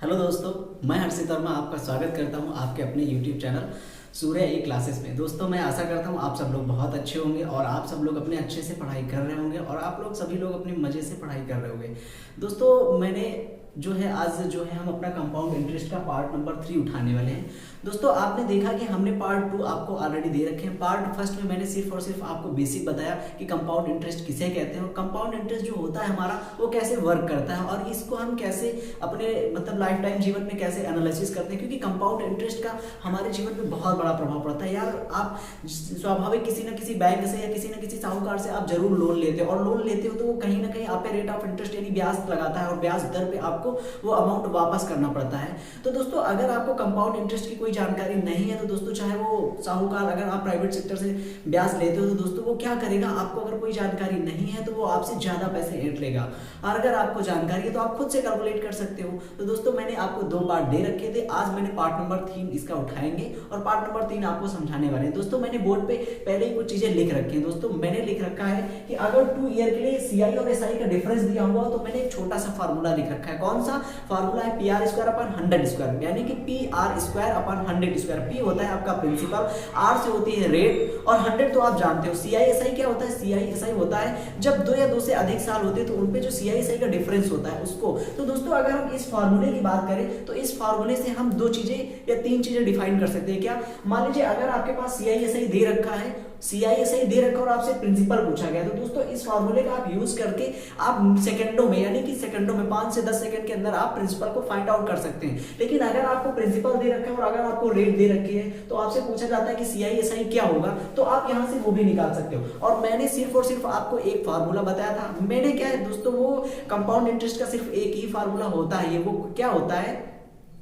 Hello दोस्तों, मैं हर्षित वर्मा आपका स्वागत करता हूं आपके अपने यूट्यूब चैनल सूर्य ई क्लासेस में। दोस्तों, मैं आशा करता हूं आप सब लोग बहुत अच्छे होंगे और आप सब लोग अपने अच्छे से पढ़ाई कर रहे होंगे और आप लोग सभी लोग अपने मज़े से पढ़ाई कर रहे होंगे। दोस्तों, मैंने आज हम अपना कंपाउंड इंटरेस्ट का पार्ट नंबर 3 उठाने वाले हैं। दोस्तों, आपने देखा कि हमने पार्ट 2 आपको ऑलरेडी दे रखे हैं। पार्ट फर्स्ट में मैंने सिर्फ और सिर्फ आपको बेसिक बताया कि कंपाउंड इंटरेस्ट किसे कहते हैं और कंपाउंड इंटरेस्ट जो होता है हमारा वो कैसे वर्क करता है और इसको हम कैसे अपने लाइफ टाइम जीवन में कैसे एनालिसिस करते हैं, क्योंकि कंपाउंड इंटरेस्ट का हमारे जीवन में बहुत बड़ा प्रभाव पड़ता है। यार, आप स्वाभाविक किसी न किसी बैंक से या किसी न किसी साहूकार से आप जरूर लोन लेते हो और लोन लेते हो तो वो कहीं ना कहीं आप पे रेट ऑफ इंटरेस्ट यानी ब्याज लगाता है और ब्याज दर पे आपको वो अमाउंट वापस करना पड़ता है। तो दोस्तों, अगर आपको कंपाउंड इंटरेस्ट की कोई जानकारी नहीं है तो दोस्तों, चाहे वो साहूकार, अगर आप प्राइवेट सेक्टर से ब्याज लेते हो तो दोस्तों वो क्या करेगा, आपको अगर कोई जानकारी नहीं है तो वो आपसे ज्यादा पैसे ऐंठ लेगा। और अगर आपको जानकारी है तो आप खुद से कैलकुलेट कर सकते हो। तो दोस्तों, मैंने आपको 2 पार्ट दे रखे थे। आज मैंने पार्ट नंबर 3 इसका उठाएंगे और पार्ट नंबर 3 आपको समझाने वाले हैं। दोस्तों, मैंने बोर्ड पे पहले ही कुछ चीजें लिख रखी हैं। दोस्तों, मैंने लिख रखा है कि अगर 2 ईयर के लिए सीआई और एसआई का डिफरेंस दिया हुआ तो मैंने एक छोटा सा फार्मूला लिख रखा है। कौन सा फार्मूला है? PR स्क्वायर अपॉन 100 स्क्वायर, यानी कि PR square upon 100 square. P होता है आपका प्रिंसिपल, R से होती है रेट और 100 तो आप जानते हो। CISI क्या होता है? CISI होता है जब 2 या 2 से अधिक साल होते हैं तो उनपे जो CISI का डिफरेंस होता है उसको। तो दोस्तों, अगर हम इस फार्मूले की बात करें तो इस फार्मूले से हम 2 चीजें या 3 चीजें डिफाइन कर सकते हैं। क्या? मान लीजिए अगर आपके पास CISI दे रखा है, CISI दे रखा और आपसे प्रिंसिपल पूछा गया, तो दोस्तों इस फार्मूले का आप यूज करके आप सेकंडों में, यानी कि सेकंडों में 5 से 10 सेकंड के अंदर आप प्रिंसिपल को फाइंड आउट कर सकते हैं। लेकिन अगर आपको प्रिंसिपल दे रखा है और अगर आपको रेट दे रखी है तो आपसे पूछा जाता है कि CISI क्या होगा, तो आप यहां से वो भी निकाल सकते हो। और मैंने सिर्फ और सिर्फ आपको एक फार्मूला बताया था। मैंने क्या है दोस्तों, वो कंपाउंड इंटरेस्ट का सिर्फ एक ही फार्मूला होता है। ये वो क्या होता है?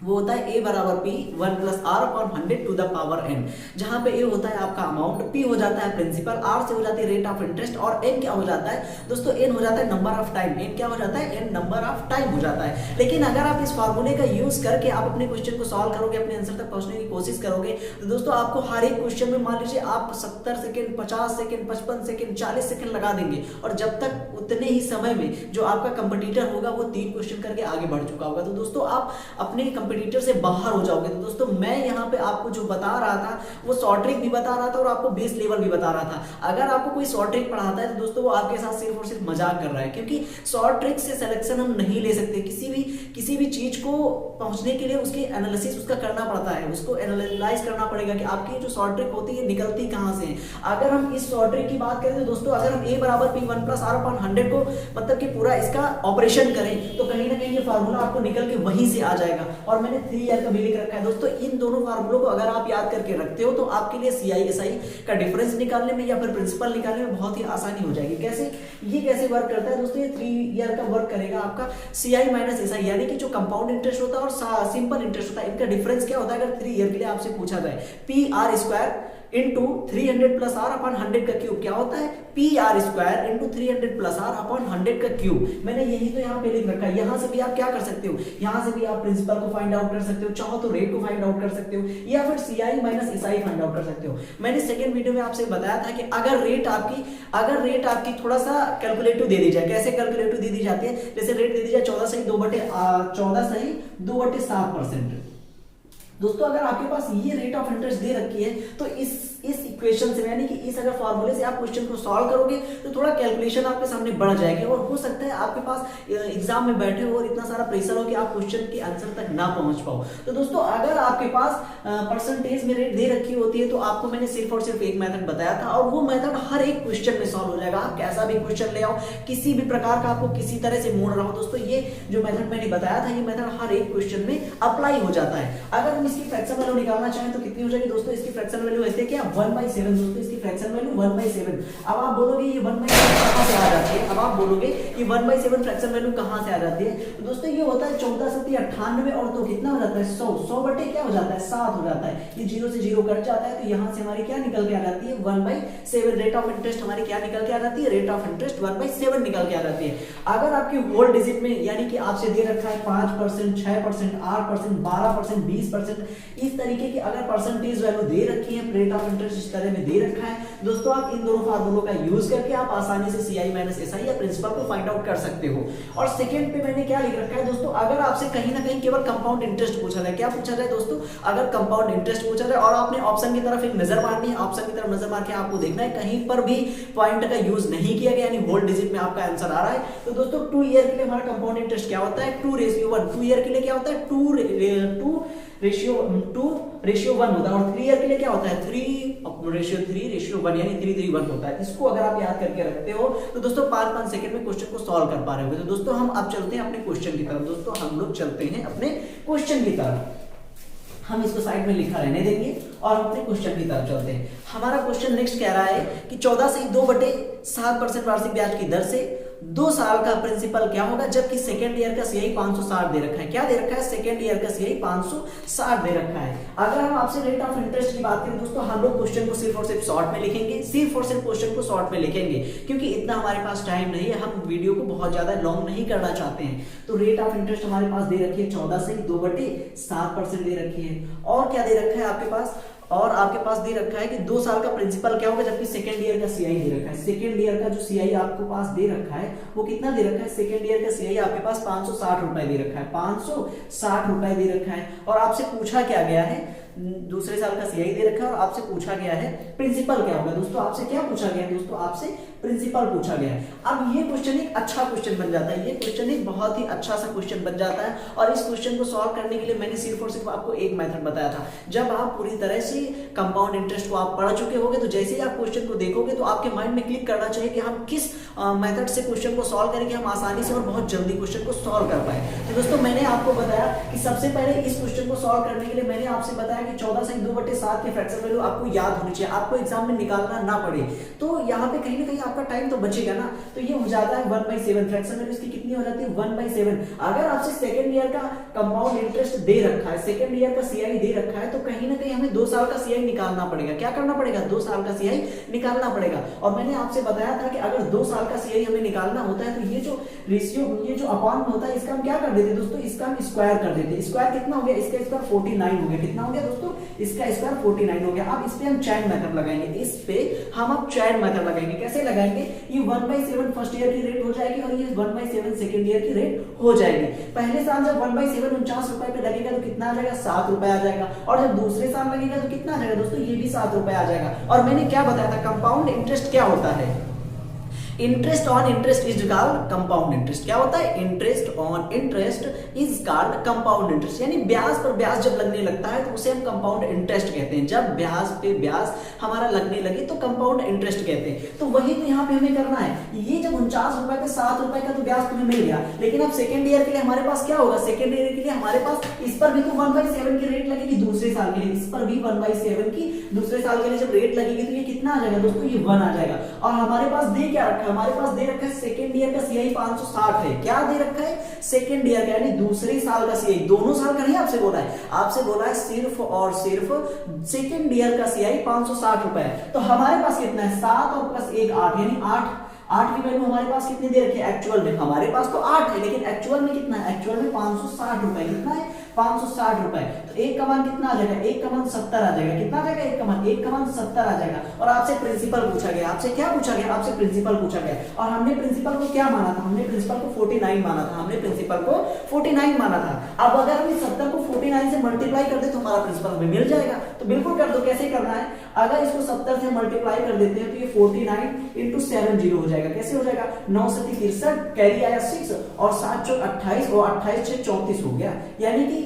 वो होता है A बराबर P 1 plus R upon 100 to the power n, जहां पे A होता है आपका अमाउंट, P हो जाता है प्रिंसिपल, R से हो जाती है रेट ऑफ इंटरेस्ट और N क्या हो जाता है दोस्तों? N हो जाता है नंबर ऑफ टाइम। N क्या हो जाता है? N नंबर ऑफ टाइम हो जाता है। लेकिन अगर आप इस फार्मूले का यूज करके आप अपने क्वेश्चन को सॉल्व करोगे, अपने आंसर तक पहुंचने की कोशिश करोगे, तो दोस्तों आपको हर एक क्वेश्चन में मान लीजिए आप 70 सेकंड, 50 सेकंड, 55 सेकंड, 40 सेकंड लगा देंगे और जब तक उतने ही समय में जो आपका कंपटीटर होगा वो 3 क्वेश्चन करके आगे बढ़ चुका होगा, तो दोस्तों आप अपने कंपटीटर से बाहर हो जाओगे। तो दोस्तों, मैं यहाँ पे आपको जो बता रहा था वो शॉर्ट ट्रिक भी बता रहा था और आपको बेस लेवल भी बता रहा था। अगर आपको कोई शॉर्ट ट्रिक पढ़ाता है तो दोस्तों वो आपके साथ सिर्फ और सिर्फ मजाक कर रहा है, क्योंकि शॉर्ट ट्रिक से सिलेक्शन हम नहीं ले सकते। किसी भी चीज को पहुंचने के लिए उसकी एनालिसिस उसका करना पड़ता है, उसको एनालाइज करना पड़ेगा कि आपकी जो शॉर्ट ट्रिक होती है निकलती कहां से है। अगर हम इस शॉर्ट ट्रिक की बात करें तो दोस्तों, अगर हम A बराबर P 1 प्लस R अपॉन 100 को कि पूरा इसका ऑपरेशन करें तो कहीं ना कहीं ये फार्मूला आपको निकल के वहीं से आ जाएगा। और मैंने 3 ईयर का भी लिख रखा है। दोस्तों, इन दोनों फार्मूलों को अगर आप याद करके रखते हो तो आपके लिए CISI का डिफरेंस निकालने में या फिर प्रिंसिपल निकालने में बहुत ही आसानी हो जाएगी। ये कैसे वर्क करता है दोस्तों? ये 3 ईयर का वर्क करेगा आपका CI माइनस SI, यानी कि जो कंपाउंड इंटरेस्ट होता है और सिंपल इंटरेस्ट होता है, इनका डिफरेंस क्या होता है अगर 3 ईयर के लिए आपसे पूछा जाए? PR square into 300 plus R upon 100 का क्यूब। क्या होता है? PR square into 300 plus R upon 100 का क्यूब। मैंने यही तो यहाँ पे लिख रखा है। यहाँ से भी आप क्या कर सकते हो? यहाँ से भी आप प्रिंसिपल को फाइंड आउट कर सकते हो, चाहो तो रेट को फाइंड आउट कर सकते हो या फिर CI minus SI find out कर सकते हो। मैंने सेकंड वीडियो में आपसे बताया था कि अगर रेट आपकी थोड़ा सा कैलकुलेटिव दे दी जाए, कैसे कैलकुलेटिव दे दी जाती है? जैसे रेट दे दी जाए 14 सही 2/7%। दोस्तों, अगर आपके पास ये रेट ऑफ इंटरेस्ट दे रखी है तो इस इक्वेशन से, यानी कि इस अगर फार्मूले से आप क्वेश्चन को सॉल्व करोगे तो थोड़ा कैलकुलेशन आपके सामने बढ़ जाएगी और हो सकता है आपके पास एग्जाम में बैठे हो और इतना सारा प्रेशर हो कि आप क्वेश्चन के आंसर तक ना पहुंच पाओ। तो दोस्तों, अगर आपके पास परसेंटेज में रेट दे रखी होती है तो आपको मैंने सिर्फ और सिर्फ एक मेथड बताया था और वो मेथड हर एक क्वेश्चन में सॉल्व हो जाएगा। आप कैसा भी क्वेश्चन ले आओ, किसी भी प्रकार का आपको किसी तरह से मोड़ रहा हो, दोस्तों ये जो मेथड मैंने बताया था ये मेथड हर एक क्वेश्चन में अप्लाई हो जाता है। अगर हम इसकी फ्रैक्शन वैल्यू निकालना चाहें तो कितनी हो जाएगी दोस्तों? इसकी फ्रैक्शन वैल्यू ऐसे क्या 1/7 दोस्तों, इसकी फ्रैक्शन वैल्यू 1/7। अब आप बोलोगे ये 1/7 कहां से आ जाती है? अब आप बोलोगे कि 1/7 फ्रैक्शन वैल्यू कहां से आ जाती है? तो दोस्तों ये होता है 14 7 98 और 2 कितना हो जाता है? 100 बटे क्या हो जाता है? 7 हो जाता है। ये 0 से 0 कट जाता है तो यहां से हमारी क्या निकल के आ जाती है? 1/7। रेट ऑफ इंटरेस्ट हमारी क्या निकल के आ जाती है? रेट ऑफ इंटरेस्ट 1/7 निकल के आ जाती है। अगर आपकी होल डिजिट में, यानी कि आपसे दे रखा है 5%, 6%, 8%, 12%, 20%, इस तरीके की अगर परसेंटेज वैल्यू दे रखी है, रेट ऑफ इंटरेस्ट इस तरह में दे रखा है, दोस्तों आप इन दोनों फार्मूलों का यूज करके आप आसानी से CI माइनस SI या प्रिंसिपल को फाइंड आउट कर सकते हो। और सेकंड पे मैंने क्या लिख रखा है दोस्तों, अगर आपसे कहीं ना कहीं केवल कंपाउंड इंटरेस्ट पूछा जाए। क्या पूछा जाए दोस्तों? अगर कंपाउंड इंटरेस्ट पूछा जाए और आपने ऑप्शन की तरफ एक नजर मारनी है, ऑप्शन की तरफ नजर मार के आपको देखना है कहीं पर भी पॉइंट का यूज नहीं किया गया, यानी होल डिजिट में आपका आंसर आ रहा है। तो दोस्तों 2 ईयर के लिए हमारा कंपाउंड इंटरेस्ट क्या होता है? 2:1। 2 ईयर के लिए क्या होता है? 2:1 होता है। और 3 ईयर के लिए क्या होता है? 3:3:1, यानी 3:1 होता है। इसको अगर आप याद करके रखते हो तो दोस्तों 5-5 सेकंड में क्वेश्चन को सॉल्व कर पा रहे होंगे। तो दोस्तों हम अब चलते हैं अपने क्वेश्चन की तरफ। दोस्तों हम लोग चलते हैं अपने क्वेश्चन की तरफ। हम इसको साइड में लिखा रहने देंगे और अपने क्वेश्चन की तरफ चलते हैं। हमारा क्वेश्चन नेक्स्ट कह रहा है कि 14 से 2/7% वार्षिक ब्याज की दर से 2 साल का प्रिंसिपल क्या होगा, जबकि सेकेंड ईयर का सीआई 560 दे रखा है। क्या दे रखा है? सेकेंड ईयर का सीआई 560 दे रखा है। अगर हम आपसे रेट ऑफ इंटरेस्ट की बात करें दोस्तों, हम लोग क्वेश्चन को सिर्फ और सिर्फ शॉर्ट में लिखेंगे, सिर्फ और सिर्फ क्वेश्चन को शॉर्ट में लिखेंगे, क्योंकि इतना हमारे पास टाइम नहीं है, हम वीडियो को बहुत ज्यादा लॉन्ग नहीं करना चाहते हैं। तो रेट ऑफ इंटरेस्ट हमारे पास दे रखी है 14 से 2/7% दे रखी है। और क्या दे रखा है आपके पास? और आपके पास दे रखा है कि 2 साल का प्रिंसिपल क्या होगा, जबकि सेकेंड ईयर का सीआई दे रखा है। सेकेंड ईयर का जो सीआई आपको पास दे रखा है वो कितना दे रखा है? सेकेंड ईयर का सीआई आपके पास 560 रुपए दे रखा है। 560 रुपए दे रखा है। और आपसे पूछा क्या गया है? दूसरे साल का सीआई दे रखा है और आपसे पूछा गया है प्रिंसिपल क्या होगा। दोस्तों आपसे क्या पूछा गया है? दोस्तों आपसे प्रिंसिपल पूछा गया है। अब ये क्वेश्चन एक अच्छा क्वेश्चन बन जाता है, ये क्वेश्चन एक बहुत ही अच्छा सा क्वेश्चन बन जाता है। और इस क्वेश्चन को सॉल्व करने के लिए मैंने सिर्फ और सिर्फ आपको एक मेथड बताया था। जब आप पूरी तरह से कंपाउंड इंटरेस्ट को आप पढ़ चुके होंगे तो जैसे ही आप क्वेश्चन को देखोगे तो आपके माइंड में क्लिक करना चाहिए कि हम किस मेथड से क्वेश्चन को सॉल्व करेंगे, हम आसानी से और बहुत जल्दी क्वेश्चन को सॉल्व कर पाए। तो दोस्तों मैंने आपको बताया कि सबसे पहले इस क्वेश्चन को सॉल्व करने के लिए मैंने आपसे बताया कि 14 से 2/7 के फ्रैक्शन वैल्यू आपको याद होनी चाहिए, आपको एग्जाम में निकालना ना पड़े। तो यहाँ पे कहीं ना कहीं आपका टाइम तो बचेगा ना। तो ये हो जाता है 1/7। फ्रैक्शन वैल्यू इसकी कितनी हो जाती है? 1/7। अगर आपसे सेकंड ईयर का कंपाउंड इंटरेस्ट दे रखा है, सेकंड ईयर का सीआई दे रखा है, तो कहीं ना कहीं हमें 2 साल का सीआई निकालना पड़ेगा। क्या करना पड़ेगा? 2 साल का सीआई निकालना पड़ेगा। और मैंने आपसे बताया था कि अगर 2 साल का सीआई हमें निकालना होता है तो ये जो रेशियो, ये जो अपॉन में होता है, इसका हम क्या कर देते दोस्तों? इसका हम स्क्वायर कर देते। स्क्वायर कितना हो गया? इसका स्क्वायर 49 हो गया। कितना हो गया दोस्तों? इसका स्क्वायर 49 हो गया। अब इस पे हम चैन मेथड लगाएंगे, इस पे हम अब चैन मेथड लगाएंगे। कैसे लगाएंगे? ये 1/7 फर्स्ट ईयर की रेट हो जाएगी और ये 1/7 सेकंड ईयर की रेट हो जाएगी। पहले साल जब 1/7 49 रुपए पे लगेगा तो कितना आ जाएगा? 7 रुपए आ जाएगा। और जब दूसरे साल लगेगा तो कितना आ जाएगा दोस्तों? ये भी 7 रुपए आ जाएगा। और मैंने क्या बताया था? कंपाउंड इंटरेस्ट क्या होता है? Interest on interest is called compound interest. क्या होता है? Interest on interest is called compound interest, यानी ब्याज पर ब्याज जब लगने लगता है तो उसे हम कंपाउंड इंटरेस्ट कहते हैं। जब ब्याज पे ब्याज हमारा लगने लगे तो कंपाउंड इंटरेस्ट कहते हैं। तो वही तो यहाँ पे हमें करना है। ये जब 49 रुपए पे 7 रुपए का तो ब्याज तुम्हें मिल गया, लेकिन अब सेकंड ईयर के लिए हमारे पास क्या होगा? सेकंड ईयर के लिए हमारे पास इस पर भी तो 1/7 की रेट लगेगी। दूसरे साल के लिए इस पर भी 1/7 की दूसरे साल के लिए जब रेट लगेगी तो ये कितना आ जाएगा दोस्तों? ये 1 आ जाएगा। और हमारे पास दे क्या रखा है? हमारे पास दे रखा है सेकंड ईयर का सीआई 560 है। क्या दे रखा है? सेकंड ईयर का, यानी दूसरे साल का सीआई। दोनों साल का नहीं आपसे बोला है, आपसे बोला है सिर्फ और सिर्फ सेकंड ईयर का सीआई 560 रुपए है। तो हमारे पास कितना है? 7 और प्लस 1 8, यानी 8 की वैल्यू हमारे पास कितनी दे रखी है? एक्चुअल में हमारे पास तो 8 है, लेकिन एक्चुअल में कितना है? एक्चुअल में 560 रुपए। कितना है? 560 रुपए। तो 1 का मान कितना आ जाएगा? 1 का मान 70 आ जाएगा। कितना आ जाएगा? 1 का मान 70 आ जाएगा। और आपसे प्रिंसिपल पूछा गया। आपसे क्या पूछा गया? आपसे प्रिंसिपल पूछा गया। और हमने प्रिंसिपल को क्या माना था? हमने प्रिंसिपल को 49 माना था। हमने प्रिंसिपल को 49 माना था। अब अगर हम इस 70 को 49 से मल्टीप्लाई कर दे तो हमारा प्रिंसिपल हमें मिल जाएगा। तो बिल्कुल कर दो। कैसे करना है? अगर इसको 70 से मल्टीप्लाई कर देते हैं तो ये 49 into 70 हो जाएगा। कैसे हो जाएगा? 9 7 63, कैरी आया 6 और 7 चौक 28 और 28 6 34 हो गया। यानी कि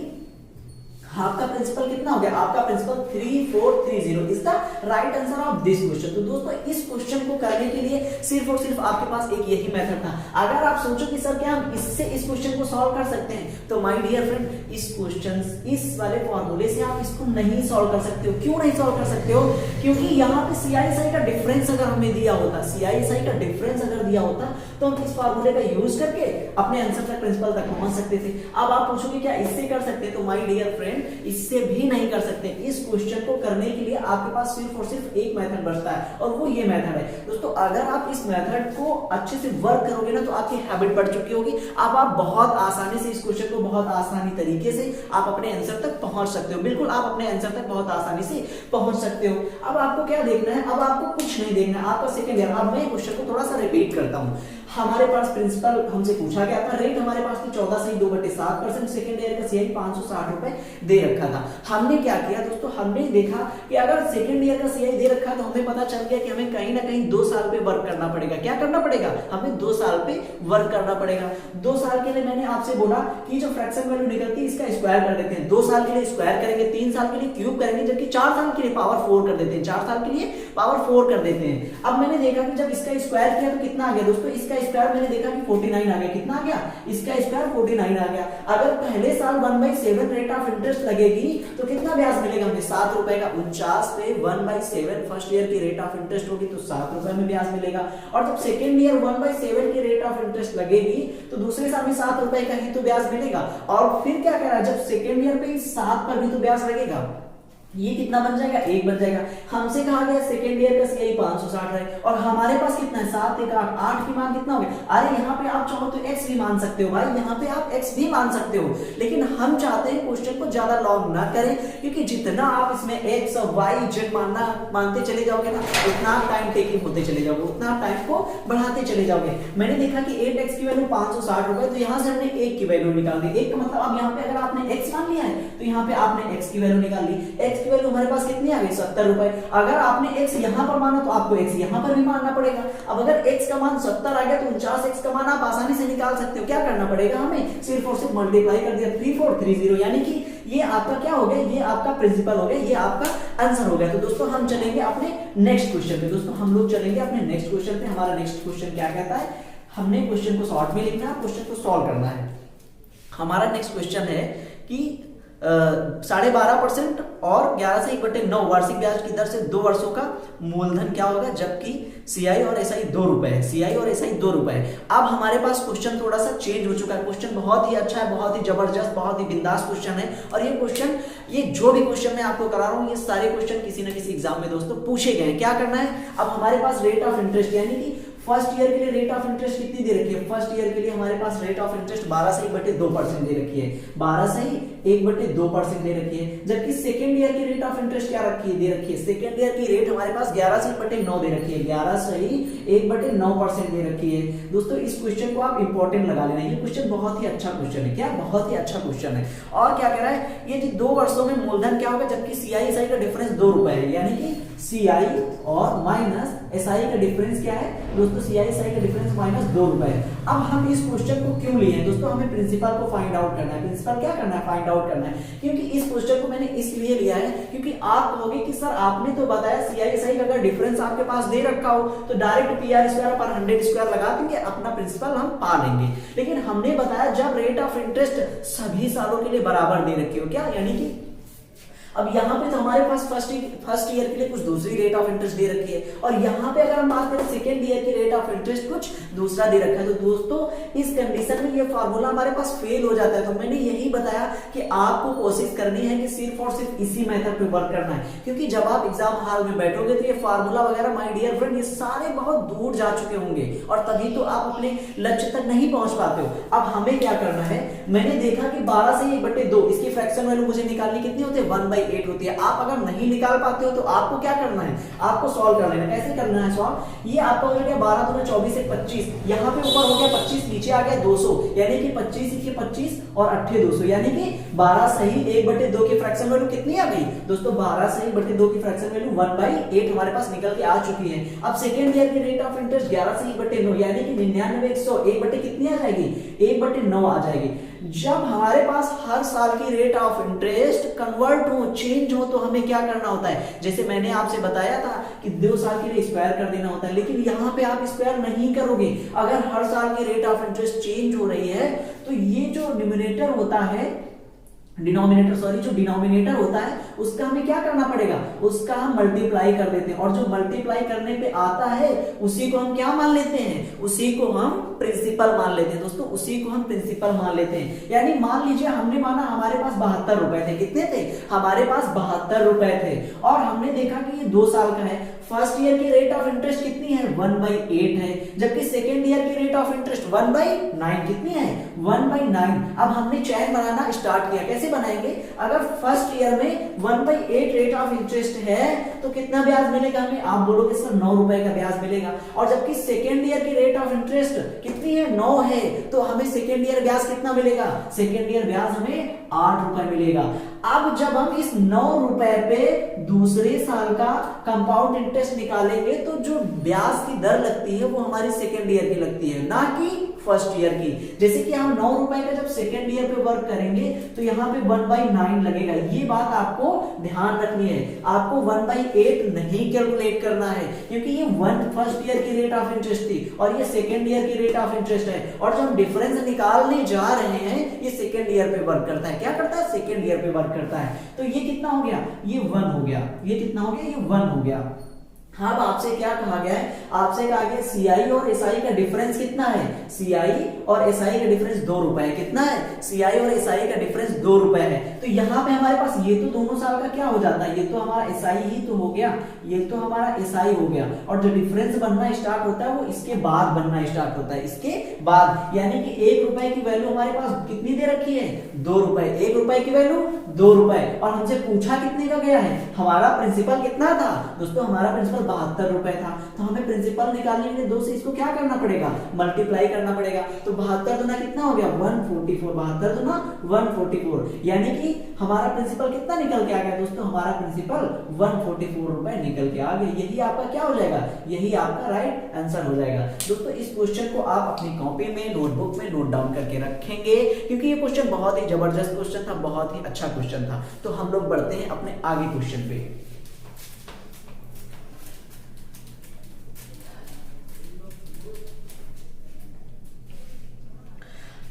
आपका प्रिंसिपल कितना हो गया? आपका principal 3430 is the right answer of this question. तो दोस्तों इस क्वेश्चन को करने के लिए सिर्फ और सिर्फ आपके पास एक यही मेथड था। अगर आप सोचो कि सर क्या हम इससे इस क्वेश्चन को सॉल्व कर सकते हैं, तो माय डियर फ्रेंड इस क्वेश्चन इस वाले फॉर्मूले से आप इसको नहीं सॉल्व कर सकते हो। क्यों नहीं सॉल्व कर सकते हो? क्योंकि यहाँ पे CISI का डिफरेंस अगर हमें दिया होता, CISI का डिफरेंस अगर दिया होता तो हम इस फॉर्मूले का यूज करके अपने आंसर तक प्रिंसिपल तक पहुंच सकते थे। अब आप पूछोगे क्या इससे कर सकते? तो माय डियर फ्रेंड इससे भी नहीं कर सकते। इस क्वेश्चन को करने के लिए आपके पास सिर्फ और सिर्फ एक मेथड बचता है और वो ये मेथड है। दोस्तों अगर आप इस मेथड को अच्छे से वर्क करोगे ना तो आपकी हैबिट बढ़ चुकी होगी। अब आप बहुत आसानी से इस क्वेश्चन को बहुत आसानी तरीके से आप अपने आंसर तक पहुंच सकते हो। बिल्कुल आप अपने आंसर तक बहुत आसानी से पहुंच सकते हो। अब आपको क्या देखना है? अब आपको कुछ नहीं देखना है। आपका सेकंड ईयर। अब मैं क्वेश्चन को थोड़ा सा रिपीट करता हूं। हमारे पास प्रिंसिपल हमसे पूछा गया था, रेट हमारे पास थी 14.2/7%, सेकंड ईयर का सीआई 560 रुपए दे रखा था। हमने क्या किया दोस्तों, हमने देखा कि अगर सेकंड ईयर का सीआई दे रखा तो हमें पता चल गया कि हमें कहीं ना कहीं 2 साल पे वर्क करना पड़ेगा। क्या करना पड़ेगा, हमें 2 साल पे वर्क करना पड़ेगा। 2 साल के लिए मैंने आपसे बोला कि जो फ्रैक्शन वैल्यू निकलती है इसका स्क्वायर कर देते हैं। 2 साल के लिए स्क्वायर करेंगे, 3 साल के लिए क्यूब करेंगे, जबकि 4 साल के लिए पावर 4 कर देते हैं। 4 साल के लिए पावर 4 कर देते हैं। अब मैंने देखा कि जब इसका स्क्वायर किया तो कितना आ गया दोस्तों, इसका स्क्वायर मैंने देखा कि 49 आ गया। कितना आ गया, इसका स्क्वायर 49 आ गया। अगर पहले साल 1/7 रेट ऑफ इंटरेस्ट लगेगी तो कितना ब्याज मिलेगा हमें, 7 रुपए का। 49 पे 1/7 फर्स्ट ईयर की रेट ऑफ इंटरेस्ट होगी तो 7 रुपए में ब्याज मिलेगा। और जब सेकेंड ईयर 1/7 की रेट ऑफ इंटरेस्ट लगेगी तो दूसरे साल में 7 रुपए का ही तो ब्याज मिलेगा। और फिर क्या कह रहा है, जब सेकेंड ईयर पे 7 पर भी तो ब्याज लगेगा, ये कितना बन जाएगा, 1 बन जाएगा। हमसे कहा गया सेकेंड ईयर का सीआई 560 है और हमारे पास कितना है, 7 1 8, 8 की मान कितना हो गया। अरे यहाँ पे आप चाहो तो x भी मान सकते हो भाई, यहाँ पे आप x भी मान सकते हो, लेकिन हम चाहते हैं क्वेश्चन को ज्यादा लॉन्ग ना करें, क्योंकि जितना आप इसमें x y z मानते चले जाओगे ना, उतना टाइम टेकिंग होते चले जाओगे, उतना टाइम को बढ़ाते चले जाओगे। मैंने देखा कि 8x की वैल्यू 560 रुपए, तो यहाँ से हमने 1 की वैल्यू निकाल दी। 1 का मतलब अब यहाँ पे अगर आपने x मान लिया है तो यहाँ पे आपने x की वैल्यू निकाल ली। x की वैल्यू हमारे पास कितनी आ गई, 70 रुपए। अगर आपने x यहां पर माना तो आपको x यहां पर भी मानना पड़ेगा। अब अगर x का मान 70 आ गया तो 49x का मान आप आसानी से निकाल सकते हो। क्या करना पड़ेगा हमें, सिर्फ और सिर्फ मल्टीप्लाई कर दिया, 3430, यानी कि ये आपका क्या हो गया, ये आपका प्रिंसिपल हो गया, ये आपका आंसर हो गया। तो दोस्तों हम चलेंगे अपने नेक्स्ट क्वेश्चन पे। दोस्तों हम लोग चलेंगे अपने नेक्स्ट क्वेश्चन पे। हमारा नेक्स्ट क्वेश्चन क्या कहता है, हमने क्वेश्चन को शॉर्ट में लिखना है, क्वेश्चन को सॉल्व करना है। हमारा नेक्स्ट क्वेश्चन है कि 12.5% और 11 से 1/9 वार्षिक ब्याज की दर से 2 वर्षों का मूलधन क्या होगा, जबकि सीआई और एसआई 2 रुपए है। सीआई और एसआई 2 रुपए है। अब हमारे पास क्वेश्चन थोड़ा सा चेंज हो चुका है। क्वेश्चन बहुत ही अच्छा है, बहुत ही जबरदस्त, बहुत ही बिंदास क्वेश्चन है। और ये क्वेश्चन, ये जो भी क्वेश्चन मैं आपको करा रहा हूँ, ये सारे क्वेश्चन किसी न किसी एग्जाम में दोस्तों पूछे गए हैं। क्या करना है, अब हमारे पास रेट ऑफ इंटरेस्ट यानी कि फर्स्ट ईयर के लिए रेट ऑफ इंटरेस्ट कितनी दे रखी है, फर्स्ट ईयर के लिए हमारे पास रेट ऑफ इंटरेस्ट 12 से 1/2% दे रखी है, 12 से 1/2% दे रखी है। जबकि सेकंड ईयर की रेट ऑफ इंटरेस्ट क्या रखी है, दे रखी है, सेकंड ईयर की रेट हमारे पास 11 से 1/9 दे रखी है, 11 से 1/9% दे रखी है। दोस्तों इस क्वेश्चन को आप इंपॉर्टेंट लगा लेना, ये क्वेश्चन बहुत ही अच्छा क्वेश्चन है। क्या, बहुत ही अच्छा क्वेश्चन है। और क्या कह रहा है, ये 2 वर्षों में मूलधन क्या होगा, जबकि सीआई एसआई का डिफरेंस 2 रुपए है, यानी कि सीआई और माइनस एसआई का डिफरेंस क्या है दोस्तों, सीआई एसआई का डिफरेंस -2 रुपए है। अब हम इस क्वेश्चन को क्यों लिए हैं दोस्तों, हमें प्रिंसिपल को फाइंड आउट करना है। प्रिंसिपल क्या करना है, फाइंड आउट करना है। क्योंकि इस क्वेश्चन को मैंने इसलिए लिया है क्योंकि आप कहोगे कि सर आपने तो बताया सीआई एसआई का अगर डिफरेंस आपके पास दे रखा हो तो डायरेक्ट पीआर स्क्वायर पर 100 स्क्वायर लगा देंगे, अपना प्रिंसिपल हम पा लेंगे। लेकिन हमने बताया जब रेट ऑफ इंटरेस्ट सभी सालों के लिए बराबर दे रखी हो, क्या, यानी कि अब यहाँ पे तो हमारे पास फर्स्ट ईयर के लिए कुछ दूसरी रेट ऑफ इंटरेस्ट दे रखी है, और यहाँ पे अगर हम बात करें सेकेंड ईयर की रेट ऑफ इंटरेस्ट कुछ दूसरा दे रखा है। तो दोस्तों इस कंडीशन में ये फार्मूला हमारे पास फेल हो जाता है। तो मैंने यही बताया कि आपको कोशिश करनी है कि सिर्फ और सिर्फ इसी मेथड पे वर्क करना है, क्योंकि जब आप एग्जाम हॉल में बैठोगे तो ये फार्मूला वगैरह माय डियर फ्रेंड ये सारे बहुत दूर जा चुके होंगे, और तभी तो आप अपने लक्ष्य तक नहीं पहुंच पाते हो। अब हमें क्या करना है, मैंने देखा कि 12 से 1/2 इसकी फ्रैक्शन वैल्यू मुझे निकालनी कितनी होती है, 1/8 होती है। आप अगर नहीं निकाल पाते हो तो आपको क्या करना है, आपको सॉल्व कर लेना। कैसे करना है सॉल्व, ये आपका हो गया 12 दूना 24 1 25, यहाँ पे ऊपर हो गया 25, नीचे आ गया 200, यानी कि 25 के 25 और 8 200, यानी कि 12 सही 1/2 की फ्रैक्शन वैल्यू कितनी आ गई दोस्तों, 12 सही 1/2 की फ्रैक्शन वैल्यू 1/8 हमारे पास निकल के आ चुकी है। अब सेकंड ईयर की रेट ऑफ इंटरेस्ट 11 से 1/9, यानी कि 99 100 1 कितनी आ जाएगी, 1/9 आ जाएगी। जब हमारे पास हर साल की रेट ऑफ इंटरेस्ट कन्वर्ट हो, चेंज हो, तो हमें क्या करना होता है, जैसे मैंने आपसे बताया था कि 2 साल के लिए स्क्वायर कर देना होता है, लेकिन यहाँ पे आप स्क्वायर नहीं करोगे। अगर हर साल की रेट ऑफ इंटरेस्ट चेंज हो रही है तो ये जो न्यूमरेटर होता है, जो डिनोमिनेटर होता है उसका हमें क्या करना पड़ेगा, उसका हम मल्टीप्लाई कर देते हैं, और जो मल्टीप्लाई करने पे आता है उसी को हम क्या मान लेते हैं, उसी को हम प्रिंसिपल मान लेते हैं दोस्तों, उसी को हम प्रिंसिपल मान लेते हैं। यानी मान लीजिए हमने माना हमारे पास 72 रुपए थे, कितने थे, हमारे पास 72 रुपए थे, और हमने देखा कि ये 2 साल का है। फर्स्ट ईयर की रेट ऑफ इंटरेस्ट कितनी है, 1/8 है, जबकि सेकेंड ईयर की रेट ऑफ इंटरेस्ट 1/9 कितनी है, 1/9। अब हमने चैन बनाना स्टार्ट किया, कैसे बनाएंगे, अगर फर्स्ट ईयर में 1/8 रेट ऑफ इंटरेस्ट है तो कितना ब्याज मिलेगा हमें, आप बोलोगे सर 9 रुपए का ब्याज मिलेगा, और जबकि सेकेंड ईयर की रेट ऑफ इंटरेस्ट कितनी है, 9 है, तो हमें सेकेंड ईयर ब्याज कितना मिलेगा, सेकेंड ईयर ब्याज हमें 8 रुपए मिलेगा। अब जब हम इस 9 रुपए पे दूसरे साल का कंपाउंड इंटरेस्ट निकालेंगे तो जो ब्याज की दर लगती है वो हमारी सेकेंड ईयर की लगती है, ना कि फर्स्ट ईयर की। जैसे कि हम 9 रुपए का जब सेकेंड ईयर पे वर्क करेंगे तो यहाँ पे 1/9 लगेगा, ये बात आपको ध्यान रखनी है। आपको 1/8 नहीं कैलकुलेट करना है, क्योंकि ये फर्स्ट ईयर की रेट ऑफ इंटरेस्ट थी और ये सेकेंड ईयर की रेट ऑफ इंटरेस्ट है, और जो हम डिफरेंस निकालने जा रहे हैं ये सेकेंड ईयर पे वर्क करता है। क्या करता है, सेकेंड ईयर पे वर्क करता है। तो ये कितना हो गया, ये 1 हो गया, ये कितना हो गया, ये 1 हो गया। अब आपसे क्या कहा गया है, आपसे कहा गया सीआई और एसआई का डिफरेंस कितना है, सीआई और एसआई का डिफरेंस 2 रुपए है, कितना है, सीआई और एसआई का डिफरेंस 2 रुपए है। तो यहाँ पे हमारे पास ये तो दोनों साल का क्या हो जाता है, ये तो हमारा एसआई ही तो हो गया, ये तो हमारा एसआई हो गया, और जो डिफरेंस बनना स्टार्ट होता है वो इसके बाद बनना स्टार्ट होता है, इसके बाद। यानी कि 1 रुपए की वैल्यू हमारे पास कितनी दे रखी है, 2 रुपए, 1 रुपए की वैल्यू 2 रुपए, और हमसे पूछा कितने का गया है, हमारा प्रिंसिपल कितना था दोस्तों, हमारा प्रिंसिपल 72 रुपए था। तो हमें प्रिंसिपल निकालने के लिए 2 से इसको क्या करना पड़ेगा, मल्टीप्लाई करना पड़ेगा। तो 72 दुना कितना हो गया, 144, 72 दुना 144, यानी कि हमारा प्रिंसिपल कितना निकल के आ गया दोस्तों, हमारा प्रिंसिपल 144 रुपए निकल के आ गया। यही आपका क्या हो जाएगा, यही आपका राइट आंसर हो जाएगा। दोस्तों इस क्वेश्चन को आप अपनी कॉपी में, नोटबुक में नोट डाउन करके रखेंगे, क्योंकि ये क्वेश्चन बहुत ही जबरदस्त क्वेश्चन था, बहुत ही अच्छा क्वेश्चन था। तो हम लोग बढ़ते हैं अपने आगे क्वेश्चन पे।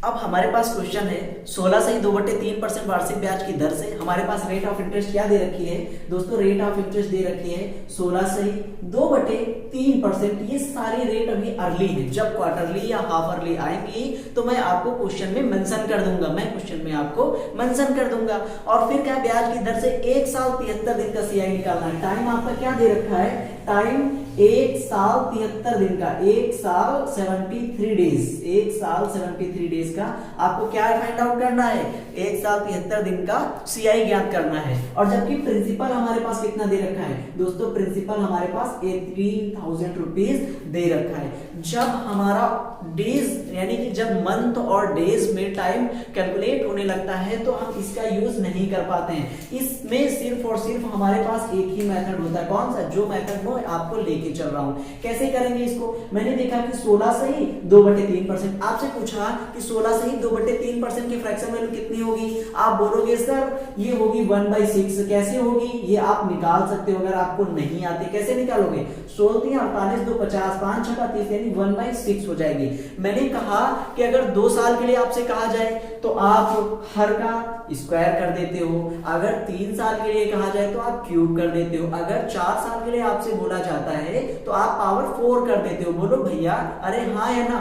अब हमारे पास क्वेश्चन है 16 से 2/3% वार्षिक ब्याज की दर से हमारे पास रेट ऑफ इंटरेस्ट क्या दे रखी है दोस्तों, रेट ऑफ इंटरेस्ट दे रखी है 16 से 2/3%। ये सारी रेट अभी अर्ली है, जब क्वार्टरली या हाफ अर्ली आएंगी तो मैं आपको क्वेश्चन में मेंशन कर दूंगा, मैं क्वेश्चन में आपको मेंशन कर दूंगा। और फिर क्या, ब्याज की दर से 1 साल 73 दिन का सीआई निकालना है। टाइम आपका क्या दे रखा है, टाइम 1 साल 73 दिन का, 1 साल 73 डेज, 1 साल 73 डेज का आपको क्या फाइंड आउट करना है, 1 साल 73 दिन का सीआई ज्ञात करना है। और जबकि प्रिंसिपल हमारे पास कितना दे रखा है दोस्तों, प्रिंसिपल हमारे पास 18,000 रुपीज दे रखा है। जब हमारा डेज यानी कि जब मंथ और डेज में टाइम कैलकुलेट होने लगता है तो हम इसका यूज नहीं कर पाते हैं। इसमें सिर्फ और सिर्फ हमारे पास एक ही मेथड होता है, कौन सा, जो मेथड मैं आपको लेके चल रहा हूं। कैसे करेंगे इसको, मैंने देखा कि 16 से ही 2/3%, आपसे पूछा कि 16 से ही 2/3% की फ्रैक्शन वैल्यू कितनी होगी, आप बोलोगे सर ये होगी 1/6। कैसे होगी ये आप निकाल सकते हो, अगर आपको नहीं आती कैसे निकालोगे, 16 3 48 2 50 5 6 30 यानी 1/6 हो जाएगी। मैंने कहा कि अगर 2 साल के लिए आपसे कहा जाए तो आप हर का स्क्वायर कर देते हो, अगर 3 साल के लिए कहा जाए तो आप क्यूब कर देते हो, अगर 4 साल के लिए आपसे बोला जाता है तो आप पावर 4 कर देते हो। बोलो भैया अरे हाँ या ना,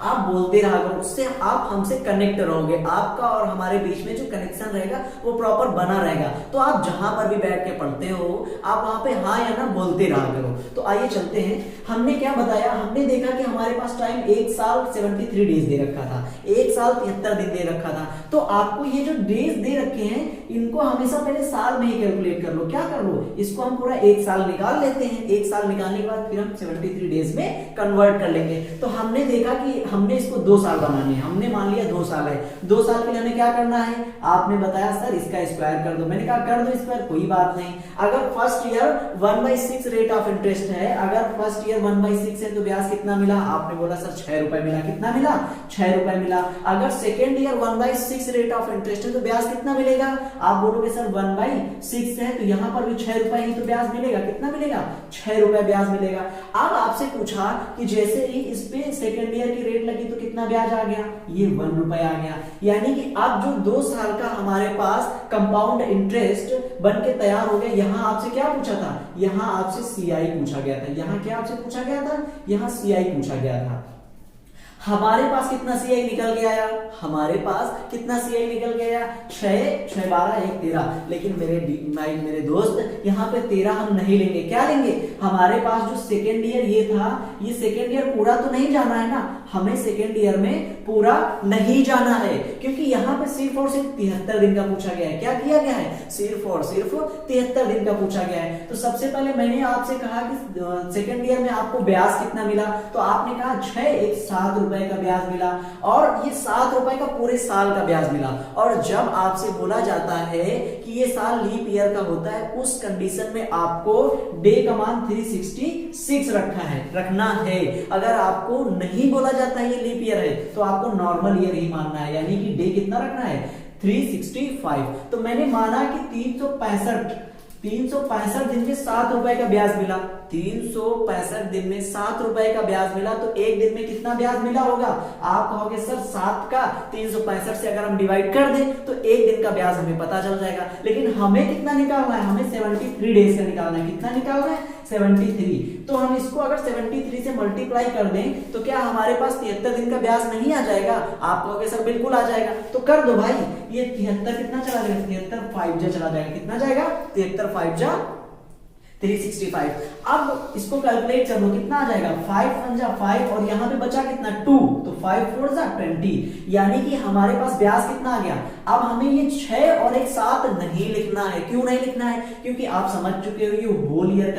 आप बोलते रहा करो, उससे आप हमसे कनेक्ट रहोगे, आपका और हमारे बीच में जो कनेक्शन रहेगा वो प्रॉपर बना रहेगा। तो आप जहां पर भी बैठ के पढ़ते हो आप वहां पे हाँ या ना बोलते रहा करो। तो आइए चलते हैं, हमने क्या बताया, हमने देखा कि हमारे पास टाइम 1 साल 73 डेज दे रखा था, 1 साल 73 दिन दे रखा था। तो आपको ये जो डेज दे रखे हैं इनको हमेशा पहले साल में ही कैलकुलेट कर लो। क्या कर लो, इसको हम पूरा 1 साल निकाल लेते हैं, 1 साल निकालने के बाद फिर हम 73 डेज में कन्वर्ट कर लेंगे। तो हमने देखा कि हमने इसको 2 साल बनाने हैं, हमने मान लिया 2 साल है, 2 साल के लिए हमें क्या करना है, आपने बताया सर इसका स्क्वायर कर दो, मैंने कहा कर दो स्क्वायर, कोई बात नहीं। अगर first year 1/6 rate of interest है, अगर फर्स्ट ईयर 1/6 है तो ब्याज कितना मिला, आपने बोला सर 6 रुपए मिला, कितना मिला, 6 रुपए मिला। अगर second year 1/6 rate of interest है तो ब्याज कितना मिलेगा, आप बोलोगे सर 1/6 है तो यहां पर भी 6 रुपए ही तो ब्याज मिलेगा, कितना मिलेगा, 6 रुपए ब्याज मिलेगा। अब आपसे पूछा कि जैसे ही इस पे सेकेंड ईयर की रेट लगी तो कितना ब्याज आ गया, ये 1 रुपए आ गया। यानी कि अब जो 2 साल का हमारे पास कंपाउंड इंटरेस्ट बन के तैयार हो गया। यहां आपसे क्या पूछा था, यहां आपसे सीआई पूछा गया था, यहां क्या आपसे पूछा गया था, यहां सीआई पूछा गया था। हमारे पास कितना सीआई निकल के आया, हमारे पास कितना सीआई निकल के आया, 6 6 12 1 13। लेकिन मेरे दोस्त यहाँ पे 13 हम नहीं लेंगे, क्या लेंगे, हमारे पास जो सेकेंड ईयर ये था, ये सेकेंड ईयर पूरा तो नहीं जाना है ना, हमें सेकेंड ईयर में पूरा नहीं जाना है, क्योंकि यहाँ पे सिर्फ और सिर्फ 73 दिन का पूछा गया है। क्या किया गया है, सिर्फ और सिर्फ 73 दिन का पूछा गया है। तो सबसे पहले मैंने आपसे कहा कि सेकेंड ईयर में आपको ब्याज कितना मिला, तो आपने कहा 6 1 7 रुपए का ब्याज मिला, और ये 7 रुपए का पूरे साल का ब्याज मिला। और जब आपसे बोला जाता है कि ये साल लीप ईयर का होता है, उस कंडीशन में आपको डे का मान 366 रखना है। अगर आपको नहीं बोला जाता है ये लीप ईयर है, तो आपको नॉर्मल ईयर ही मानना है, यानी कि डे कितना रखना है, 365। तो मैंने माना कि 365 दिन में 7 रुपए का ब्याज मिला, 365 दिन में 7 रुपए का ब्याज मिला, तो एक दिन में कितना ब्याज मिला होगा। आप कहोगे सर 7 का 365 से अगर हम डिवाइड कर दें तो एक दिन का ब्याज हमें पता चल जाएगा, लेकिन हमें कितना निकालना है, हमें 73 डेज का निकालना है। कितना निकालना है, 73। तो हम इसको अगर 73 से मल्टीप्लाई कर दें तो क्या हमारे पास 73 दिन का ब्याज नहीं आ जाएगा। आप कहोगे सर बिल्कुल आ जाएगा, तो कर दो भाई, ये 73 कितना चला जाएगा, 73 5 जा चला जाएगा, कितना जाएगा, 73 5 जा 365। अब इसको कैलकुलेट कर लो, कितना आ जाएगा, 5 1 जा 5, और यहाँ पे बचा कितना 2, तो 5 4 जा 20, यानी कि हमारे पास ब्याज कितना आ गया। अब हमें ये 6 और 1 7 नहीं लिखना है। क्यों नहीं लिखना है, क्योंकि आप समझ चुके हो ये होल ईयर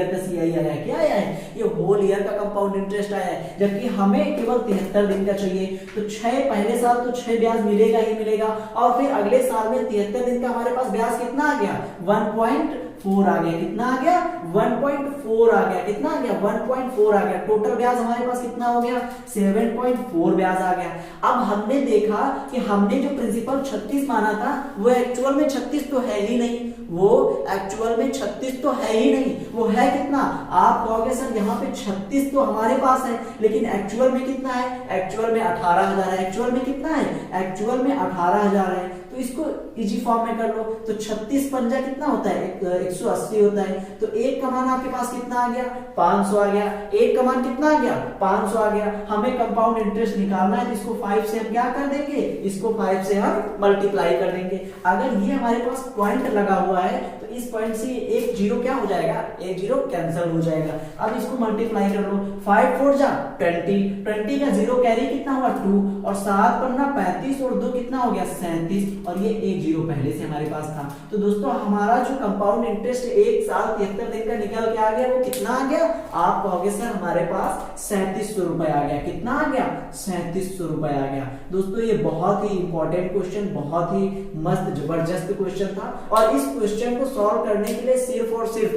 का सीआई आया है। क्या आया है, ये होल ईयर का कंपाउंड इंटरेस्ट आया है, जबकि हमें केवल 73 दिन का चाहिए। तो 6 पहले साल तो 6 ब्याज मिलेगा ही मिलेगा, और फिर अगले साल में 73 दिन का हमारे पास ब्याज कितना आ गया, 1.4 आ गया। कितना आ गया, 1.4 आ गया। कितना आ गया, 1.4 आ गया। टोटल ब्याज हमारे पास कितना हो गया, 7.4 ब्याज आ गया। अब हमने देखा कि हमने जो प्रिंसिपल 36 माना था, वो एक्चुअल में 36 तो है ही नहीं, वो एक्चुअल में 36 तो है ही नहीं, वो है कितना। आप कहोगे सर यहाँ पे 36 तो हमारे पास है, लेकिन एक्चुअल में कितना है, एक्चुअल में 18,000 है। एक्चुअल में कितना है, एक्चुअल में 18,000 है। तो इसको इजी फॉर्म में कर लो, तो 36 पंजा कितना होता है, 180 होता है। तो एक का मान आपके पास कितना आ गया, 500 आ गया। एक का मान कितना आ गया, 500 आ गया। हमें कंपाउंड इंटरेस्ट निकालना है, तो इसको 5 से हम क्या कर देंगे, इसको 5 से हम मल्टीप्लाई कर देंगे। अगर ये हमारे पास पॉइंट लगा हुआ है, तो इस पॉइंट से एक जीरो क्या हो जाएगा, एक जीरो कैंसिल हो जाएगा। अब इसको मल्टीप्लाई कर लो, 5 4 जा 20 का जीरो कैरी कितना हुआ 2, और 7 पन्ना 35, और 2 कितना हो गया 37, और ये एक जीरो पहले से हमारे पास था। तो दोस्तों हमारा जो कंपाउंड इंटरेस्ट एक साल 73 दिन का निकल के आ गया, वो कितना आ गया, आप कहोगे सर हमारे पास 3700 रुपए आ गया। कितना आ गया, 3700 रुपए आ गया। दोस्तों ये बहुत ही इंपॉर्टेंट क्वेश्चन, बहुत ही मस्त जबरदस्त क्वेश्चन था, और इस क्वेश्चन को सॉल्व करने के लिए सिर्फ और सिर्फ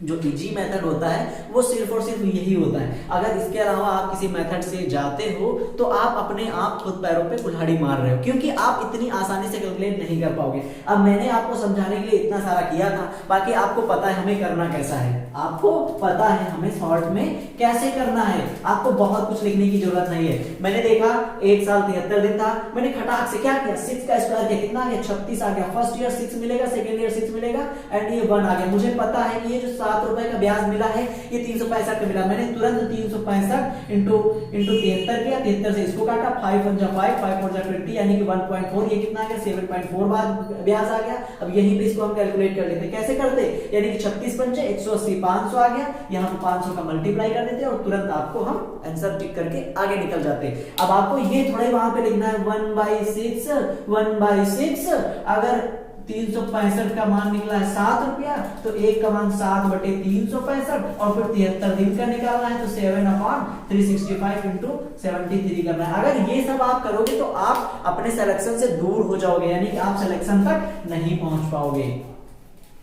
जो इजी मेथड होता है वो सिर्फ और सिर्फ यही होता है। अगर इसके अलावा आप किसी मेथड से जाते हो तो आप अपने आप खुद पैरों पे कुल्हाड़ी मार रहे हो, क्योंकि आप इतनी आसानी से कैलकुलेट नहीं कर पाओगे। अब मैंने आपको समझाने के लिए इतना सारा किया था, बाकी आपको पता है हमें करना कैसा है, आपको पता है हमें शॉर्ट में कैसे करना है। आपको बहुत कुछ लिखने की जरूरत नहीं है। मैंने देखा एक साल 73 दिन था, मैंने खटाक से क्या किया, 6 का स्क्वायर किया, कितना आ गया 36 आ गया। फर्स्ट ईयर 6 मिलेगा, सेकेंड ईयर 6 मिलेगा, एंड ये 1 आ गया। मुझे पता है कि ये जो 7 रुपए का ब्याज मिला है ये 365 का मिला। मैंने तुरंत 365 इंटू 73 किया, 73 से इसको काटा, 5 1 जा 5 5 4 जा 20, यानी कि 1.4। ये कितना आ गया, 7.4 ब्याज आ गया। अब यहीं पे इसको हम कैलकुलेट कर लेते, कैसे करते, यानी कि 36 पंचे 180, 500 आ गया। यहाँ पे 500 का मल्टीप्लाई कर देते और तुरंत आपको हम आंसर टिक करके आगे निकल जाते। अब आपको ये थोड़ा वहां पे लिखना है 1/6 अगर 365 का मान निकला है 7 रुपया, तो एक का मान 7/365, और फिर 73 दिन का निकालना है, तो 7/365 इंटू 73 करना है। अगर ये सब आप करोगे तो आप अपने सिलेक्शन से दूर हो जाओगे, यानी कि आप सिलेक्शन तक नहीं पहुंच पाओगे।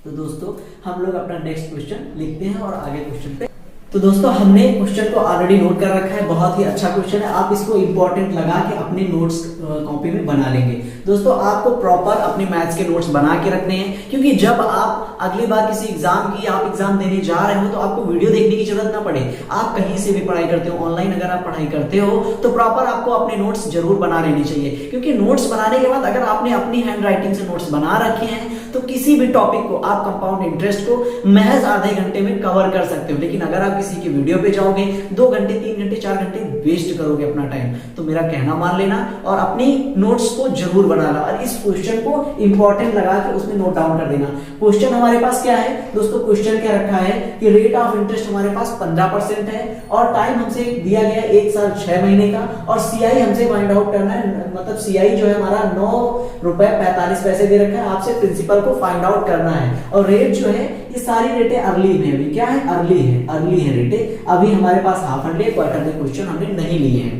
तो दोस्तों हम लोग अपना नेक्स्ट क्वेश्चन लिखते हैं और आगे क्वेश्चन पे। तो दोस्तों हमने क्वेश्चन को ऑलरेडी नोट कर रखा है, बहुत ही अच्छा क्वेश्चन है। आप इसको इंपॉर्टेंट लगा के अपने नोट्स कॉपी में बना लेंगे। दोस्तों आपको प्रॉपर अपने मैथ्स के नोट्स बना के रखने हैं, क्योंकि जब आप अगली बार किसी एग्जाम की आप एग्जाम देने जा रहे हो तो आपको वीडियो देखने की जरूरत ना पड़े। आप कहीं से भी पढ़ाई करते हो, ऑनलाइन अगर आप पढ़ाई करते हो तो प्रॉपर आपको अपने नोट्स जरूर बना लेने चाहिए, क्योंकि नोट्स बनाने के बाद अगर आपने अपनी हैंड राइटिंग से नोट्स बना रखे हैं तो किसी भी टॉपिक को आप कंपाउंड इंटरेस्ट को महज आधे घंटे में कवर कर सकते हो। लेकिन अगर आप किसी की वीडियो पे जाओगे, 2 घंटे 3 घंटे 4 घंटे वेस्ट करोगे अपना टाइम। तो मेरा कहना मान लेना और अपनी नोट्स को जरूर बनाना और इस क्वेश्चन को इंपॉर्टेंट लगा के उसमें नोट डाउन कर देना। क्वेश्चन हमारे पास क्या है दोस्तों, क्वेश्चन क्या रखा है कि रेट ऑफ इंटरेस्ट हमारे पास 15% है और टाइम हमसे दिया गया 1 साल 6 महीने का और सीआई हमसे फाइंड आउट करना है, मतलब सीआई जो है हमारा 9 रुपए 45 पैसे दे रखा है, आपसे प्रिंसिपल को फाइंड आउट करना है। और रेट जो है ये सारी रेटें अर्ली में, अभी क्या है अर्ली है रेटें, अभी हमारे पास हाफ अर्ली क्वार्टरली क्वेश्चन हमने नहीं लिए हैं।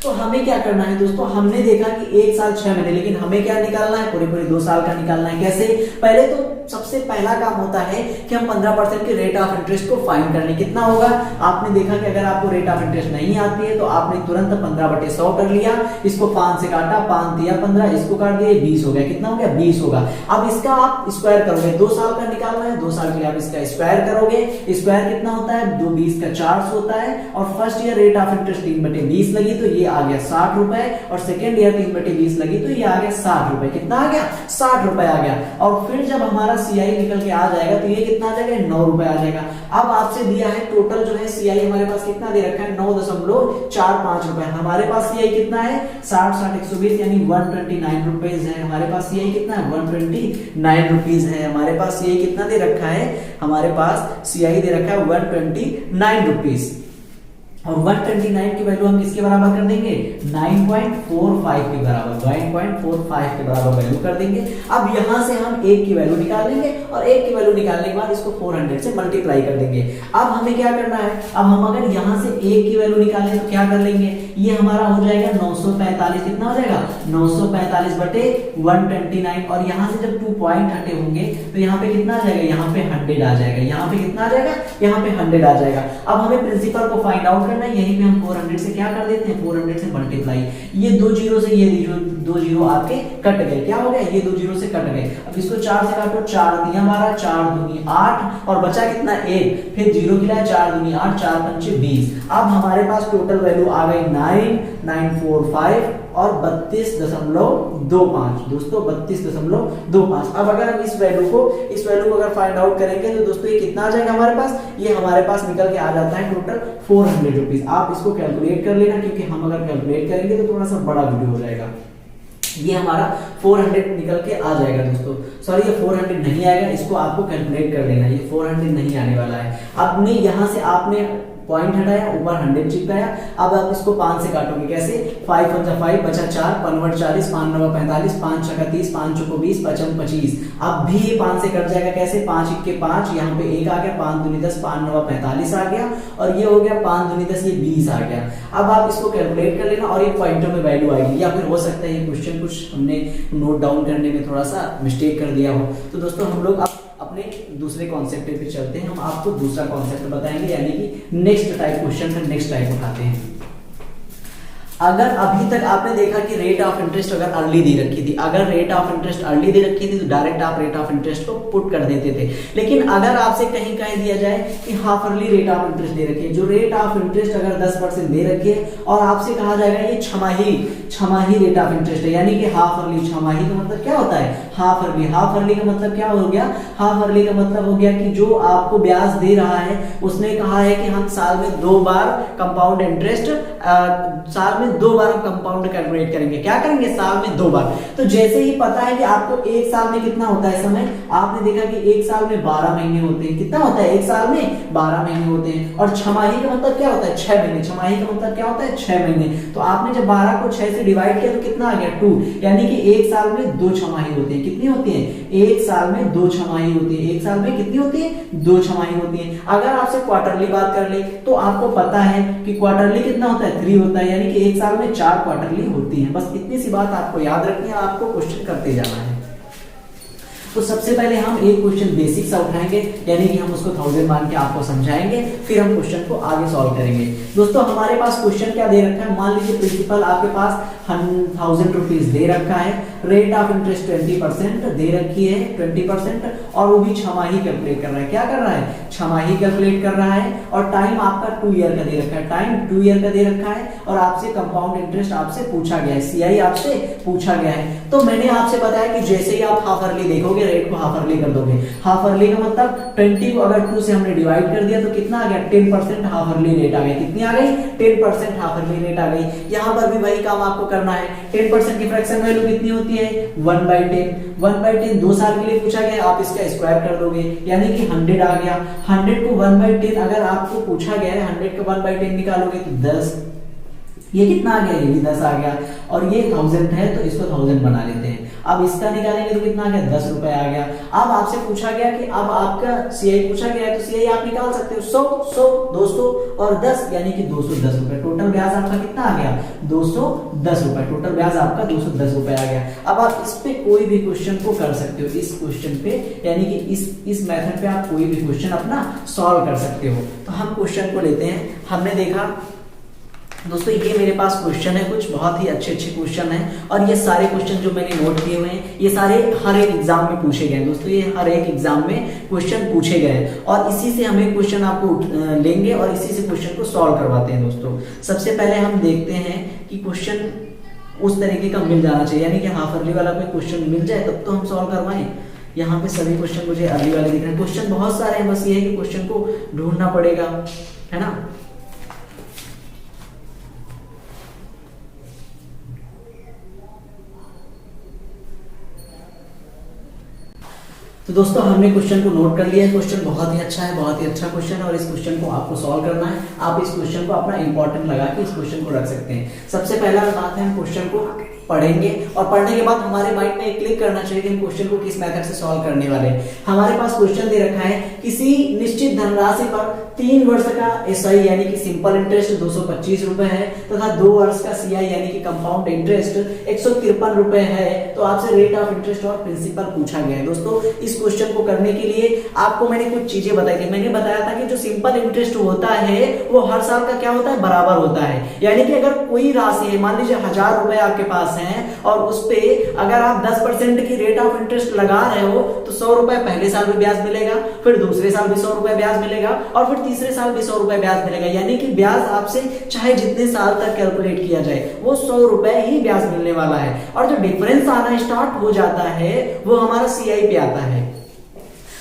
तो हमें क्या करना है दोस्तों, हमने देखा कि 1 साल 6 महीने, लेकिन हमें क्या निकालना है, पूरे 2 साल का निकालना है। कैसे, पहले तो सबसे पहला काम होता है कि हम 15% के रेट ऑफ इंटरेस्ट को फाइंड कर लें। कितना होगा, आपने देखा कि अगर आपको रेट ऑफ इंटरेस्ट नहीं आती है तो आपने तुरंत 15/100 कर लिया, इसको 5 से काटा, 5 दिया 15, इसको काट दिया 20 हो गया। कितना हो गया, 20 होगा। अब इसका आप स्क्वायर करोगे, 2 साल का निकालना है, 2 साल के लिए आप इसका स्क्वायर करोगे। स्क्वायर कितना होता है, 2 20 का 400 होता है और first year rate of interest 3/20 लगी तो ये आ गया 60 रुपए और सेकेंड ईयर 3/20 लगी तो ये आ गया 60 रुपए। कितना आ गया, 60 रुपए आ गया। और फिर जब हमारा सीआई निकल के आ जाएगा तो ये कितना आ जाएगा, 9 रुपए आ जाएगा। अब आपसे दिया है टोटल जो है सीआई हमारे पास कितना दे रखा है, 9.45 रुपए। हमारे पास सीआई कितना है, 60 120 यानी 129 रुपीज है। हमारे पास सीआई कितना है, 129 रुपीज है। हमारे पास सीआई कितना दे रखा है, हमारे पास सीआई दे रखा है 129 रुपीज। और 129 की वैल्यू हम किसके बराबर कर देंगे, 9.45 के बराबर, 9.45 के बराबर वैल्यू कर देंगे। अब यहां से हम 1 की वैल्यू निकाल लेंगे और 1 की वैल्यू निकालने के बाद इसको 400 से मल्टीप्लाई कर देंगे। अब हमें क्या करना है, अब हम अगर यहां से 1 की वैल्यू निकालें तो क्या कर लेंगे, ये हमारा हो जाएगा 945। कितना हो जाएगा, 945 बटे 129 और यहां से जब 2 पॉइंट हटे होंगे तो यहाँ पे कितना आ जाएगा, यहाँ पे 100 आ जाएगा। यहाँ पे कितना आ जाएगा, यहाँ पे 100 आ जाएगा। अब हमें प्रिंसिपल को फाइंड आउट करना है, यहीं पे हम 400 से क्या कर देते हैं, 400 से मल्टीप्लाई। ये 2 जीरो से ये 2 जीरो आपके कट गए, क्या हो गया, ये 2 जीरो से कट गए। अब इसको 4 से काटो, 4 दिया हमारा, 4 दूनी 8 और बचा कितना 1, फिर जीरो खिलाया, 4 दूनी 8, 4 पंचे 20। अब हमारे पास टोटल वैल्यू आ गई 9945 और 32.25 दोस्तों, 32.25। अब अगर हम इस वैल्यू को अगर फाइंड आउट करेंगे तो दोस्तों ये कितना आ जाएगा हमारे पास, ये हमारे पास निकल के आ जाता है टोटल 400 रुपीज। आप इसको कैलकुलेट कर लेना, क्योंकि हम अगर कैलकुलेट करेंगे तो थोड़ा सा बड़ा वीडियो हो जाएगा। ये हमारा 400 निकल के आ जाएगा दोस्तों, सॉरी ये 400 नहीं आएगा, इसको आपको कैलकुलेट कर लेना, ये 400 नहीं आने वाला है। आपने यहां से आपने पॉइंट हटाया, ऊपर 100 चिपकाया। अब आप इसको 5 से काटोगे, कैसे, 5 पंजा 5 बचा 4, 5 40, 5 9 45, 5 6 30, 5 चौको 20, 5 25। अब भी ये 5 से कट जाएगा, कैसे, 5 1 5, यहाँ पे 1 आ गया, 5 दूनी 10, 5 9 45 आ गया और ये हो गया 5 दूनी 10, ये 20 आ गया। अब आप इसको कैलकुलेट कर लेना और ये पॉइंटों में वैल्यू आएगी, या फिर हो सकता है ये क्वेश्चन कुछ हमने नोट डाउन करने में थोड़ा सा मिस्टेक कर दिया हो। तो दोस्तों हम लोग अपने दूसरे कॉन्सेप्ट पे चलते हैं, हम आपको दूसरा कॉन्सेप्ट बताएंगे, यानी कि नेक्स्ट टाइप क्वेश्चन का नेक्स्ट टाइप उठाते हैं। अगर अभी तक आपने देखा कि रेट ऑफ इंटरेस्ट अगर अर्ली दे रखी थी, अगर रेट ऑफ इंटरेस्ट अर्ली दे रखी थी तो डायरेक्ट आप रेट ऑफ इंटरेस्ट को पुट कर देते थे। लेकिन अगर आपसे कहीं कह दिया जाए कि half early rate of interest दे रखी है, जो रेट ऑफ इंटरेस्ट अगर 10% दे रखी है और आपसे कहा जाएगा ये छमाही रेट ऑफ इंटरेस्ट है, यानी कि हाफ अर्ली, छमाही का मतलब क्या होता है, हाफ अर्ली। हाफ अर्ली का मतलब क्या हो गया, हाफ अर्ली का मतलब हो गया कि जो आपको ब्याज दे रहा है उसने कहा है कि हम साल में 2 बार कंपाउंड इंटरेस्ट, साल में 2 बार हम कंपाउंड कैलकुलेट करेंगे। क्या करेंगे, साल में 2 बार। तो जैसे ही पता है कि आपको 1 साल में कितना होता है समय, आपने देखा कि 1 साल में 12 महीने होते हैं। कितना होता है, 1 साल में 12 महीने होते हैं। और छमाही का मतलब क्या होता है, 6 महीने। छमाही का मतलब क्या होता है, 6 महीने। तो आपने जब 12 को 6 से डिवाइड किया तो कितना आ गया, 2, यानी कि 1 साल में 2 छमाही होती है। कितनी होती है, 1 साल में 2 छमाही होती है। 1 साल में कितनी होती है, 2 छमाही होती है। अगर आपसे क्वार्टरली बात कर ले तो आपको पता है कि क्वार्टरली कितना होता है, 3 होता है, यानी कि 1 साल में 4 क्वार्टरली होती है। बस इतनी सी बात आपको याद रखनी है, आपको क्वेश्चन करते जाना है। तो सबसे पहले हम एक क्वेश्चन बेसिक सा उठाएंगे, यानी कि हम उसको 1000 मान के आपको समझाएंगे, फिर हम क्वेश्चन को आगे सॉल्व करेंगे। दोस्तों हमारे पास क्वेश्चन क्या दे रखा है, मान लीजिए प्रिंसिपल आपके पास 1000 रुपीज दे रखा है, रेट ऑफ इंटरेस्ट 20% दे रखी है, 20%, और वो भी छमाही कैलकुलेट कर रहा है। क्या कर रहा है, छमाही कैलकुलेट कर रहा है। और टाइम आपका 2 ईयर का दे रखा है, टाइम 2 ईयर का दे रखा है। और आपसे कंपाउंड इंटरेस्ट आपसे पूछा गया है, सीआई आपसे पूछा गया है। तो मैंने आपसे बताया कि जैसे ही आप हाफ अर्ली देखोगे दोगे, रेट को हाफ अर्ली कर दोगे। हाफ अर्ली का मतलब 20 को अगर 2 से हमने डिवाइड कर दिया तो कितना आ गया, 10% हाफ अर्ली रेट आ गई। कितनी आ गई, 10% हाफ अर्ली रेट आ गई। यहाँ पर भी वही काम आपको करना है। 10% की फ्रैक्शन वैल्यू कितनी होती है, 1/10। 1/10 2 साल के लिए पूछा गया, आप इसका स्क्वायर कर दोगे यानी कि 100 आ गया। 100 को 1/10 अगर आपको पूछा गया है 100 का 1/10 निकालोगे तो 10, ये कितना आ गया, ये भी 10 आ गया। और ये 1000 है तो इसको 1000 बना लेते हैं। अब इसका निकालेंगे तो कितना आ गया, 10 रुपए आ गया। अब आपसे पूछा गया कि अब आपका सीआई पूछा गया है तो सीआई आप निकाल सकते हो 100, 100, 200 और 10 यानी कि 210 रुपए। टोटल ब्याज आपका कितना आ गया, 210 रुपए। टोटल ब्याज आपका 210 रुपए आ गया। अब आप इस पे कोई भी क्वेश्चन को कर सकते हो, इस क्वेश्चन पे यानी कि इस मेथड पे आप कोई भी क्वेश्चन अपना सॉल्व कर सकते हो। तो हम क्वेश्चन को लेते हैं। हमने देखा दोस्तों ये मेरे पास क्वेश्चन है, कुछ बहुत ही अच्छे क्वेश्चन हैं और ये सारे क्वेश्चन जो मैंने नोट किए हुए हैं ये सारे हर एक एग्जाम में पूछे गए हैं। दोस्तों ये हर एक एग्जाम में क्वेश्चन पूछे गए हैं और इसी से हमें क्वेश्चन आपको लेंगे और इसी से क्वेश्चन को सॉल्व करवाते हैं। दोस्तों सबसे पहले हम देखते हैं कि क्वेश्चन उस तरीके का मिल जाना चाहिए, यानी कि हाफ अर्ली वाला कोई क्वेश्चन मिल जाए तब तो हम सॉल्व करवाएं। यहाँ पे सभी क्वेश्चन मुझे अर्ली वाले दिख रहे हैं। क्वेश्चन बहुत सारे हैं, बस ये है कि क्वेश्चन को ढूंढना पड़ेगा, है ना। तो दोस्तों हमने क्वेश्चन को नोट कर लिया है। क्वेश्चन बहुत ही अच्छा है, बहुत ही अच्छा क्वेश्चन है और इस क्वेश्चन को आपको सॉल्व करना है। आप इस क्वेश्चन को अपना इंपॉर्टेंट लगा के इस क्वेश्चन को रख सकते हैं। सबसे पहला बात है हम क्वेश्चन को पढ़ेंगे और पढ़ने के बाद हमारे माइंड में एक क्लिक करना चाहिए कि हम क्वेश्चन को किस मेथड से सॉल्व करने वाले हैं। हमारे पास क्वेश्चन दे रखा है किसी निश्चित धनराशि पर 3 वर्ष का एसआई यानी कि सिंपल इंटरेस्ट 225 रुपए है तथा 2 वर्ष का सीआई यानी कि कंपाउंड इंटरेस्ट 153 रुपए है। तो आपसे रेट ऑफ इंटरेस्ट और प्रिंसिपल पूछा गया है। दोस्तों इस क्वेश्चन को करने के लिए आपको मैंने कुछ चीजें बताई थी। मैंने बताया था कि जो सिंपल इंटरेस्ट होता है वो हर साल का क्या होता है, बराबर होता है। यानी कि अगर कोई राशि है, मान लीजिए 1000 रुपए आपके पास है और उस पे अगर आप 10% की रेट ऑफ इंटरेस्ट लगा रहे हो तो 100 रुपए पहले साल भी ब्याज मिलेगा, फिर दूसरे साल भी 100 रुपए ब्याज मिलेगा और फिर तीसरे साल भी 100 रुपए ब्याज मिलेगा। यानी कि ब्याज आपसे चाहे जितने साल तक कैलकुलेट किया जाए वो 100 रुपए ही ब्याज मिलने वाला है। और जो डिफरेंस आना स्टार्ट हो जाता है वो हमारा सीआई पे आता है।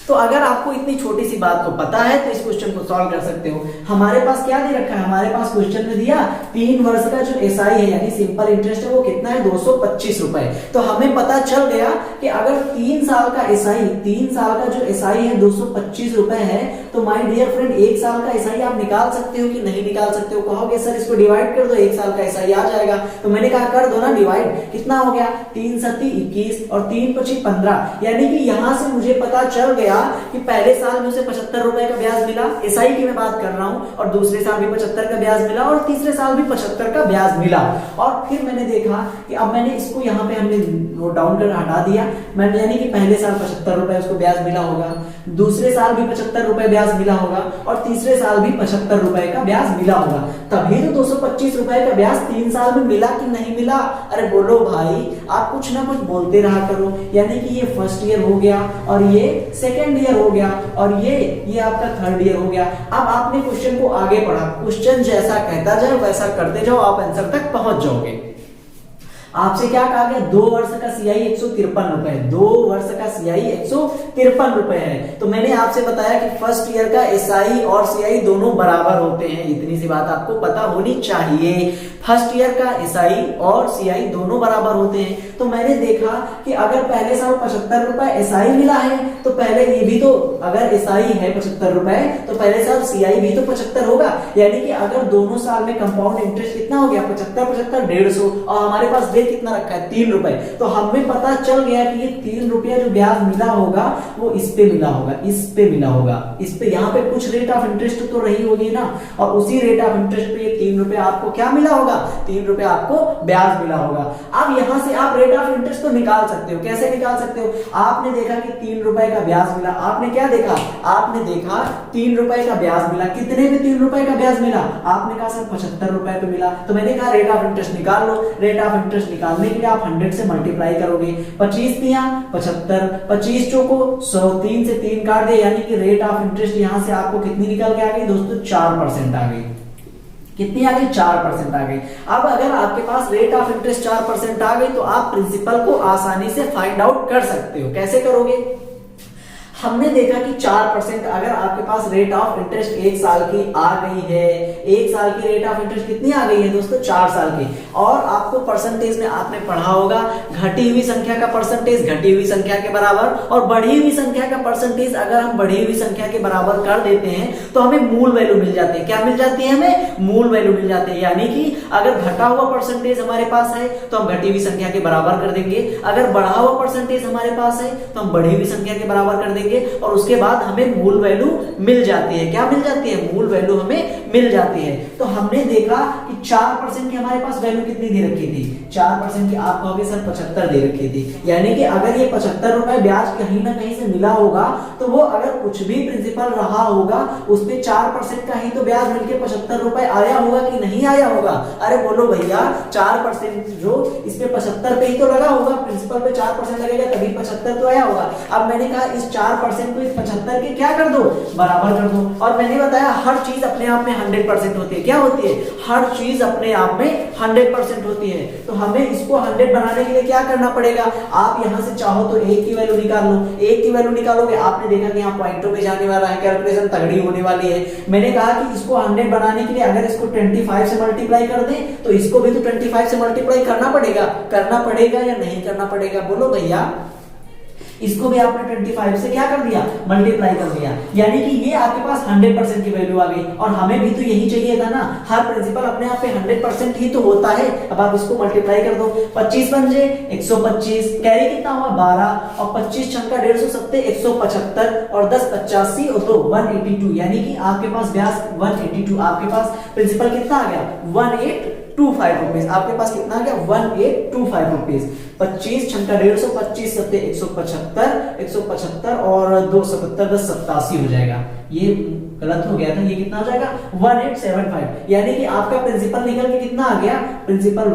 तो अगर आपको इतनी छोटी सी बात को पता है तो इस क्वेश्चन को सॉल्व कर सकते हो। हमारे पास क्या दे रखा है, हमारे पास क्वेश्चन में दिया 3 वर्ष का जो एसआई है यानी सिंपल इंटरेस्ट है वो कितना है, 225 रुपए। तो हमें पता चल गया कि अगर 3 साल का एसआई, 3 साल का जो एसआई है 225 रुपए है तो माय डियर फ्रेंड 1 साल का एसआई आप निकाल सकते हो कि नहीं निकाल सकते हो। कहोगे सर इसको डिवाइड कर दो, 1 साल का एसआई आ जाएगा। तो मैंने कहा कर दो ना डिवाइड। कितना हो गया, 3 सत्ती 21 और 3 पची 15। यानी कि यहां से मुझे पता चल गया कि पहले साल में उसे 75 रुपए का ब्याज मिला, एसआई की मैं बात कर रहा हूं, और दूसरे साल भी 75 का ब्याज मिला और तीसरे साल भी 75 का ब्याज मिला। और फिर मैंने देखा कि अब मैंने इसको यहाँ पे हमने नोट डाउन कर हटा दिया। मैंने यानी कि पहले साल 75 रुपए उसको ब्याज मिला होगा, दूसरे साल भी 75 रुपए ब्याज मिला होगा और तीसरे साल भी 75 रुपए का ब्याज मिला होगा। तभी तो 225 रुपए का ब्याज 3 साल में मिला कि नहीं मिला। अरे बोलो भाई, आप कुछ ना कुछ बोलते रहा करो। यानी कि ये फर्स्ट ईयर हो गया और ये सेकेंड ईयर हो गया और ये आपका थर्ड ईयर हो गया। अब आपने क्वेश्चन को आगे पढ़ा, क्वेश्चन जैसा कहता जाए वैसा करते जाओ, आप आंसर तक पहुंच जाओगे। आपसे क्या कहा गया, 2 वर्ष का सीआई 153 रुपए, 2 वर्ष का सीआई 153 रुपए है। तो मैंने आपसे बताया कि फर्स्ट ईयर का एसआई और सीआई दोनों बराबर होते हैं। इतनी सी बात आपको पता होनी चाहिए। फर्स्ट ईयर का एसआई और सीआई दोनों बराबर होते हैं। तो मैंने देखा कि अगर पहले साल 75 रुपए एसआई मिला है तो पहले ये भी तो, अगर एसआई है 75 रुपए तो पहले साल सीआई भी तो 75 होगा। यानी कि अगर दोनों साल में कंपाउंड इंटरेस्ट कितना हो गया, 75 75 150 और हमारे पास कितना रखा है 3 रुपए। तो हमें पता चल गया कि ये 3 रुपया जो ब्याज मिला होगा वो इस पे मिला होगा, इस पे मिला होगा, इस पे। यहाँ पे कुछ रेट ऑफ इंटरेस्ट तो रही होगी ना, और उसी रेट ऑफ इंटरेस्ट पे ये 3 रुपए आपको क्या मिला होगा, 3 रुपए आपको ब्याज मिला होगा। अब यहां से आप रेट ऑफ इंटरेस्ट तो निकाल सकते हो। कैसे निकाल सकते हो, आपने देखा कि 3 रुपए का ब्याज मिला, आपने क्या देखा, आपने देखा 3 रुपए का ब्याज मिला। कितने में 3 रुपए का ब्याज मिला, आपने कहा सर 75 रुपए पे मिला। तो मैंने कहा रेट ऑफ इंटरेस्ट निकाल लो। रेट ऑफ इंटरेस्ट निकालने के लिए आप 100 से मल्टीप्लाई करोगे। 25 दिया 75, 25 चौको 100, 3 से 3 काट दे, यानी कि रेट ऑफ इंटरेस्ट यहां से आपको कितनी निकल के आ गई दोस्तों, 4% आ गई। कितनी आ गई? 4% आ गई। अब अगर आपके पास रेट ऑफ इंटरेस्ट 4% आ गई तो आप प्रिंसिपल को आसानी से फाइंड आउट कर सकते हो। कैसे करोगे? हमने देखा कि 4% अगर आपके पास रेट ऑफ इंटरेस्ट 1 साल की आ गई है, 1 साल की रेट ऑफ इंटरेस्ट कितनी आ गई है दोस्तों? 4 साल की। और आपको परसेंटेज में आपने पढ़ा होगा घटी हुई संख्या का परसेंटेज घटी हुई संख्या के बराबर, और बढ़ी हुई संख्या का परसेंटेज अगर हम बढ़ी हुई संख्या के बराबर कर देते हैं तो हमें मूल वैल्यू मिल जाती है। क्या मिल जाती है? हमें मूल वैल्यू मिल जाती है। यानी कि अगर घटा हुआ परसेंटेज हमारे पास है तो हम घटी हुई संख्या के बराबर कर देंगे, अगर बढ़ा हुआ परसेंटेज हमारे पास है तो हम बढ़ी हुई संख्या के बराबर कर देंगे, और उसके बाद हमें मूल वैल्यू मिल जाती है। क्या मिल जाती है? मूल वैल्यू हमें मिल जाती है। तो हमने देखा कि 4% की हमारे पास वैल्यू कितनी दे रखी थी? 4% की आप कहोगे सर 75 दे रखी थी। यानी कि अगर ये 75 रुपए ब्याज कहीं ना कहीं से मिला होगा तो वो अगर कुछ भी प्रिंसिपल रहा होगा उसमें 4% का ही तो ब्याज मिलके 75 रुपए आया होगा कि नहीं आया होगा? अरे बोलो भैया, 4% जो इसमें 75 पे ही तो लगा होगा, प्रिंसिपल पे 4% लगेगा तभी 75 तो आया होगा। अब मैंने कहा इस 4% को इस 75 के क्या कर दो? बराबर कर दो। और मैंने बताया हर चीज अपने आप में 100% होती है। क्या होती है? हर चीज अपने आप में 100% होती है। तो हमें इसको 100 बनाने के लिए क्या करना पड़ेगा? आप यहां से चाहो तो 1 की वैल्यू निकाल लो। 1 की वैल्यू निकालोगे, आपने देखा कि यहाँ पॉइंटों पे जाने वाला है, कैलकुलेशन तगड़ी होने वाली है। मैंने कहा कि इसको 100 बनाने के लिए अगर इसको 25 से मल्टीप्लाई कर दें तो इसको भी तो 25 से मल्टीप्लाई करना पड़ेगा या नहीं करना पड़ेगा? बोलो भैया, इसको भी आपने 25 से क्या कर दिया? मल्टीप्लाई कर दिया। यानी कि ये आपके पास 100% की वैल्यू आ गई। और हमें भी तो यही चाहिए था ना, हर प्रिंसिपल अपने आप पे 100% ही तो होता है। अब आप इसको मल्टीप्लाई कर दो, 25 बन जाए 125, कैरी कितना हुआ? 12, और 25 छक्का 150 175, और 10 85 और 2 182। यानी कि आपके पास ब्याज 182, आपके पास प्रिंसिपल कितना आ गया? 1825 रुपीज। आपके पास कितना आ गया? 1825 रुपीज। 25 छक्का 150, 25 सत्ते 175 और 270 10 87 हो जाएगा। ये गलत हो गया था, ये कितना हो जाएगा? 1875। यानी कि आपका प्रिंसिपल निकल के कितना आ गया? प्रिंसिपल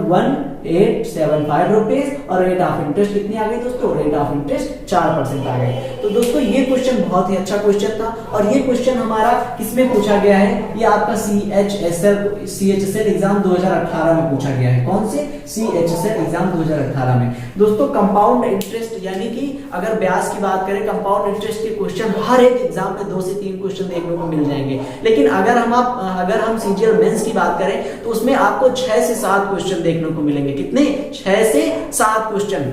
1875 रुपीज, और रेट ऑफ इंटरेस्ट कितनी आ गई दोस्तों? रेट ऑफ इंटरेस्ट 4% आ गई। तो दोस्तों ये क्वेश्चन बहुत ही अच्छा क्वेश्चन था, और ये क्वेश्चन हमारा किसमें पूछा गया है? ये आपका CHSL एग्जाम 2018 में पूछा गया है। कौन से? CHSL एग्जाम 2018 में। दोस्तों कंपाउंड इंटरेस्ट यानी कि अगर ब्याज की बात करें, कंपाउंड इंटरेस्ट के क्वेश्चन हर एक एग्जाम में 2 से 3 क्वेश्चन देखने को मिल जाएंगे। लेकिन अगर हम CGL मेंस की बात करें तो उसमें आपको 6 से 7 क्वेश्चन देखने को मिलेंगे। कितने? 6 से 7 क्वेश्चन।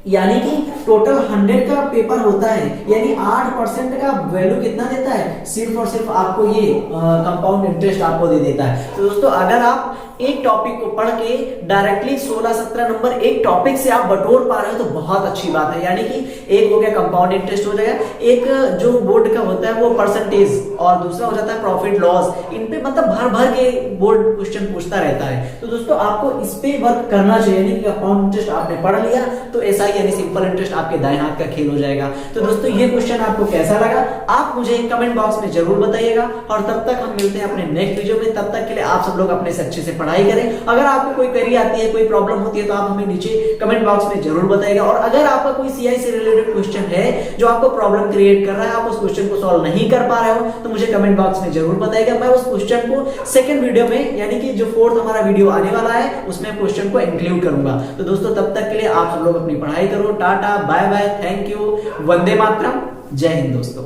यानी कि टोटल 100 का पेपर होता है, यानी 8% का वैल्यू कितना देता है? सिर्फ और सिर्फ आपको ये कंपाउंड इंटरेस्ट आपको दे देता है। तो दोस्तों अगर आप एक टॉपिक को पढ़ के डायरेक्टली 16-17 नंबर एक टॉपिक से आप बटोर पा रहे हो तो बहुत अच्छी बात है। यानी कि एक हो गया कंपाउंड इंटरेस्ट हो जाएगा, एक जो बोर्ड का होता है वो परसेंटेज, और दूसरा हो जाता है प्रॉफिट लॉस। इन पे मतलब भर भर के बोर्ड क्वेश्चन पूछता रहता है। तो दोस्तों आपको इस पे वर्क करना चाहिए। यानी कि कंपाउंड इंटरेस्ट आपने पढ़ लिया तो ऐसा यानी सिंपल इंटरेस्ट आपके दाएं हाथ का खेल हो जाएगा। तो दोस्तों ये क्वेश्चन आपको कैसा लगा आप मुझे कमेंट बॉक्स में जरूर बताइएगा, और तब तक हम मिलते हैं अपने नेक्स्ट वीडियो में। तब तक के लिए आप सब लोग अपने से अच्छे से पढ़ाई करें। अगर आपको कोई क्वेरी आती है, कोई प्रॉब्लम होती है तो आप हमें नीचे कमेंट बॉक्स में जरूर बताइएगा। और अगर आपका कोई सीआई से रिलेटेड क्वेश्चन है जो आपको प्रॉब्लम क्रिएट कर रहा है, आप उस क्वेश्चन को सॉल्व नहीं कर पा रहे हो तो मुझे कमेंट बॉक्स में जरूर बताइएगा। मैं उस क्वेश्चन को सेकंड वीडियो में यानी कि जो 4th हमारा वीडियो आने वाला है उसमें क्वेश्चन को इंक्लूड करूंगा। तो दोस्तों तब तक के लिए आप सब लोग अपनी पढ़ाई करो। Tata bye bye, thank you, वंदे मातरम, जय हिंद दोस्तों।